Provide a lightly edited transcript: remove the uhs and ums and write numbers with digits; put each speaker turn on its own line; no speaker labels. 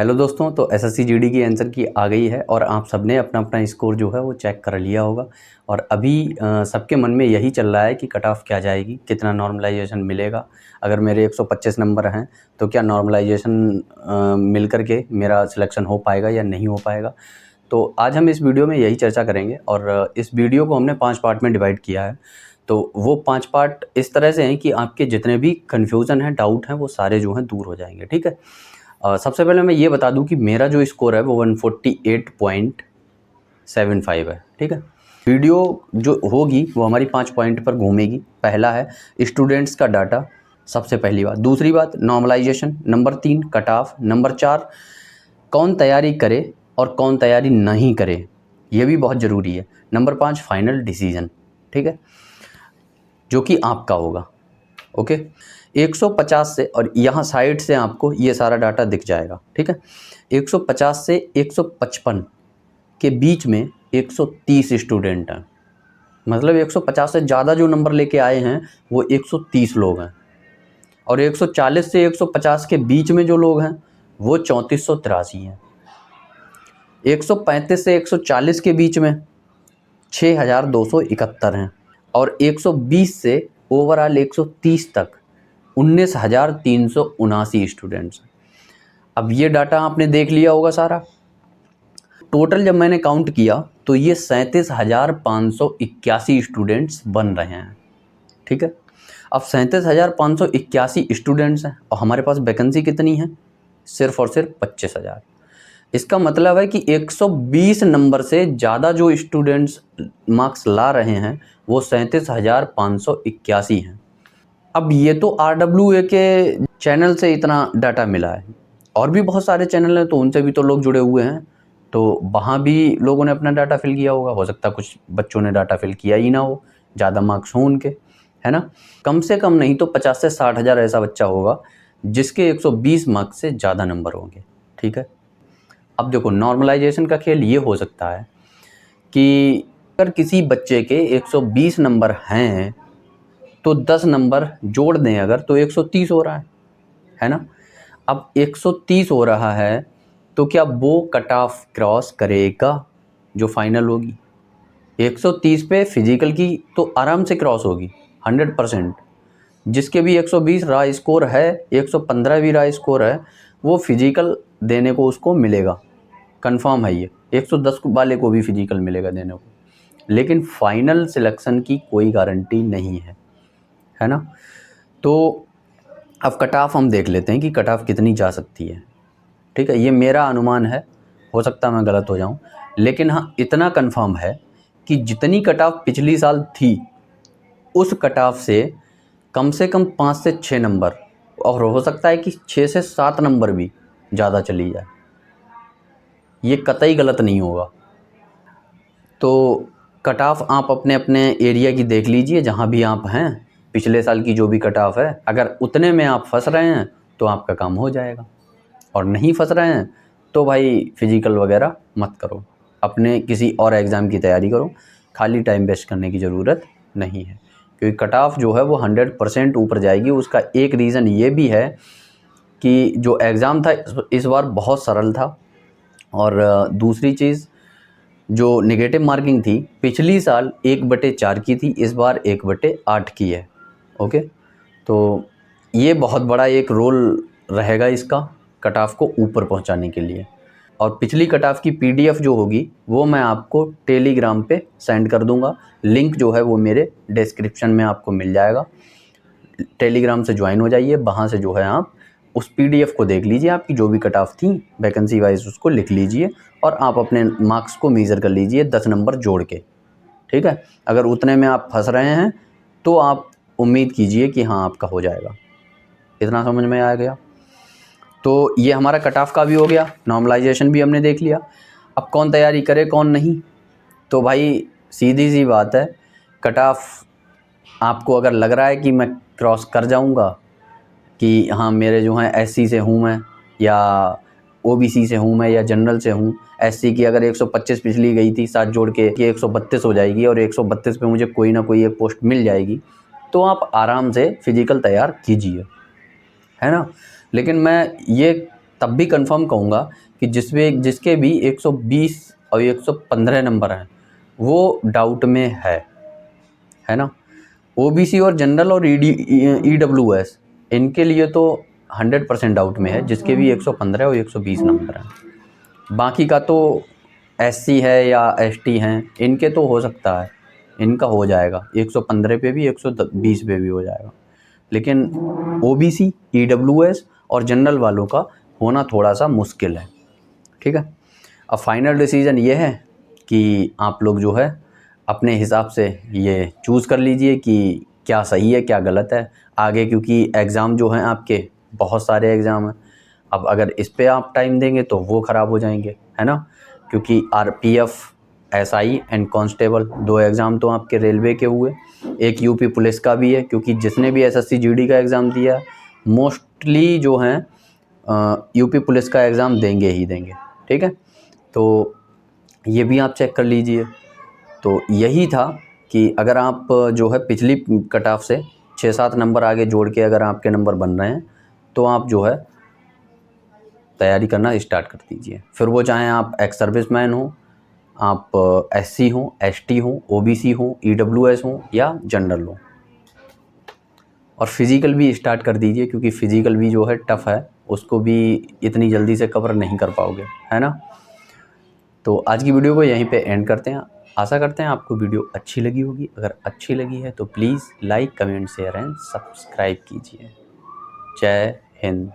Hello दोस्तों, तो SSC GD की आंसर की आ गई है और आप सबने अपना अपना स्कोर जो है वो चेक कर लिया होगा। और अभी सबके मन में यही चल रहा है कि कट ऑफ क्या जाएगी, कितना नॉर्मलाइजेशन मिलेगा। अगर मेरे 125 नंबर हैं तो क्या नॉर्मलाइजेशन मिल कर के मेरा सिलेक्शन हो पाएगा या नहीं हो पाएगा। तो आज हम इस वीडियो में यही चर्चा करेंगे और इस वीडियो को हमने 5 पार्ट में डिवाइड किया है। तो वो 5 पार्ट इस तरह से हैं कि आपके जितने भी कन्फ्यूज़न हैं, डाउट हैं, वो सारे जो हैं दूर हो जाएंगे। ठीक है। सबसे पहले मैं ये बता दूं कि मेरा जो स्कोर है वो 148.75 है। ठीक है। वीडियो जो होगी वो हमारी 5 पॉइंट पर घूमेगी। पहला है स्टूडेंट्स का डाटा, सबसे पहली बात। दूसरी बात normalisation. Number 3 cut off. Number 4 कौन तैयारी करे और कौन तैयारी नहीं करे, ये भी बहुत ज़रूरी है। Number 5 final decision. ठीक है, जो कि आपका होगा। ओके। 150 से, और यहाँ साइड से आपको ये सारा डाटा दिख जाएगा। ठीक है। 150 से 155 के बीच में 130 स्टूडेंट हैं। मतलब 150 से ज़्यादा जो नंबर लेके आए हैं वो 130 लोग हैं। और 140 से 150 के बीच में जो लोग हैं वो 3483 हैं। 135 से 140 के बीच में 6271 हैं। और 120 से ओवरऑल 130 तक 19,379 स्टूडेंट्स। अब ये डाटा आपने देख लिया होगा सारा। टोटल जब मैंने काउंट किया तो ये 37,581 स्टूडेंट्स बन रहे हैं। ठीक है। अब 37,581 स्टूडेंट्स हैं और हमारे पास वैकेंसी कितनी है? सिर्फ और सिर्फ 25,000। इसका मतलब है कि 120 नंबर से ज़्यादा जो स्टूडेंट्स मार्क्स ला रहे हैं वो 37,581 हैं। अब ये तो RWA के चैनल से इतना डाटा मिला है, और भी बहुत सारे चैनल हैं तो उनसे भी तो लोग जुड़े हुए हैं, तो वहाँ भी लोगों ने अपना डाटा फिल किया होगा। हो सकता है कुछ बच्चों ने डाटा फिल किया ही ना हो, ज़्यादा मार्क्स हों उनके, है ना। कम से कम नहीं तो 50 से 60 हज़ार ऐसा बच्चा होगा जिसके 120 मार्क्स से ज़्यादा नंबर होंगे। ठीक है। अब देखो, नॉर्मलाइजेशन का खेल ये हो सकता है कि अगर किसी बच्चे के 120 नंबर हैं तो 10 नंबर जोड़ दें अगर, तो 130 हो रहा है ना। अब 130 हो रहा है तो क्या वो कट ऑफ क्रॉस करेगा जो फाइनल होगी? 130 पे फिजिकल की तो आराम से क्रॉस होगी 100%। जिसके भी 120 रहा स्कोर है, 115 भी रहा स्कोर है, वो फिजिकल देने को उसको मिलेगा, कंफर्म है ये। 110 वाले को भी फिजिकल मिलेगा देने को, लेकिन फाइनल सिलेक्शन की कोई गारंटी नहीं है ना। तो अब कट ऑफ हम देख लेते हैं कि कट ऑफ कितनी जा सकती है। ठीक है, ये मेरा अनुमान है, हो सकता है मैं गलत हो जाऊं, लेकिन हाँ इतना कंफर्म है कि जितनी कट ऑफ पिछली साल थी उस कट ऑफ से कम 5 से 6 नंबर, और हो सकता है कि 6 से 7 नंबर भी ज़्यादा चली जाए। ये कतई गलत नहीं होगा। तो कट ऑफ आप अपने अपने एरिया की देख लीजिए, जहाँ भी आप हैं, पिछले साल की जो भी कट ऑफ है, अगर उतने में आप फंस रहे हैं तो आपका काम हो जाएगा, और नहीं फंस रहे हैं तो भाई फिजिकल वगैरह मत करो, अपने किसी और एग्ज़ाम की तैयारी करो। खाली टाइम वेस्ट करने की ज़रूरत नहीं है, क्योंकि कट ऑफ जो है वो 100% ऊपर जाएगी। उसका एक रीज़न ये भी है कि जो एग्ज़ाम था इस बार बहुत सरल था, और दूसरी चीज़ जो नेगेटिव मार्किंग थी पिछली साल 1/4 की थी, इस बार 1/8 की है। ओके, तो ये बहुत बड़ा एक रोल रहेगा इसका कट ऑफ को ऊपर पहुंचाने के लिए। और पिछली कट ऑफ की PDF जो होगी वो मैं आपको टेलीग्राम पे सेंड कर दूंगा। लिंक जो है वो मेरे डिस्क्रिप्शन में आपको मिल जाएगा। टेलीग्राम से ज्वाइन हो जाइए, वहाँ से जो है आप उस PDF को देख लीजिए, आपकी जो भी कट ऑफ थी वैकेंसी वाइज उसको लिख लीजिए, और आप अपने मार्क्स को मेज़र कर लीजिए 10 नंबर जोड़ के। ठीक है। अगर उतने में आप फंस रहे हैं तो आप उम्मीद कीजिए कि हाँ आपका हो जाएगा। इतना समझ में आ गया? तो ये हमारा कट ऑफ का भी हो गया, नॉर्मलाइजेशन भी हमने देख लिया। अब कौन तैयारी करे कौन नहीं, तो भाई सीधी सी बात है, कट ऑफ आपको अगर लग रहा है कि मैं क्रॉस कर जाऊंगा, कि हाँ मेरे जो हैं SC से हूँ मैं, या OBC से हूँ मैं, या जनरल से हूँ, SC की अगर 125 पिछली गई थी, 7 जोड़ के 132 हो जाएगी, और 132 पे मुझे कोई ना कोई एक पोस्ट मिल जाएगी, तो आप आराम से फिजिकल तैयार कीजिए, है ना। लेकिन मैं ये तब भी कंफर्म कहूँगा कि जिसके भी 120 और 115 नंबर हैं वो डाउट में है ना। ओबीसी और जनरल और ईडब्ल्यूएस इनके लिए तो 100% डाउट में है, जिसके भी 115 और 120 नंबर हैं। बाकी का तो एससी है या एसटी हैं, इनके तो हो सकता है, इनका हो जाएगा 115 पे भी 120 पे भी हो जाएगा, लेकिन ओबीसी, ईडब्ल्यूएस और जनरल वालों का होना थोड़ा सा मुश्किल है। ठीक है, अब फाइनल डिसीजन ये है कि आप लोग जो है अपने हिसाब से ये चूज़ कर लीजिए कि क्या सही है क्या गलत है आगे, क्योंकि एग्ज़ाम जो हैं आपके बहुत सारे एग्ज़ाम हैं। अब अगर इस पे आप टाइम देंगे तो वो ख़राब हो जाएंगे, है ना, क्योंकि RPF, SI and constable 2 exam तो आपके रेलवे के हुए, एक यूपी पुलिस का भी है, क्योंकि जिसने भी एसएससी जीडी का एग्ज़ाम दिया मोस्टली जो हैं यूपी पुलिस का एग्ज़ाम देंगे ही देंगे। ठीक है, तो ये भी आप चेक कर लीजिए। तो यही था कि अगर आप जो है पिछली कट ऑफ से 6-7 नंबर आगे जोड़ के अगर आपके नंबर बन रहे हैं तो आप जो है तैयारी करना स्टार्ट कर दीजिए। फिर वो चाहे आप एक्स सर्विसमैन हो, आप एससी हो, एसटी हो, ओबीसी हो, ईडब्ल्यूएस हो या जनरल हो। और फिज़िकल भी स्टार्ट कर दीजिए, क्योंकि फ़िज़िकल भी जो है टफ़ है, उसको भी इतनी जल्दी से कवर नहीं कर पाओगे, है ना। तो आज की वीडियो को यहीं पे एंड करते हैं। आशा करते हैं आपको वीडियो अच्छी लगी होगी। अगर अच्छी लगी है तो please like, comment, share and subscribe कीजिए। जय हिंद।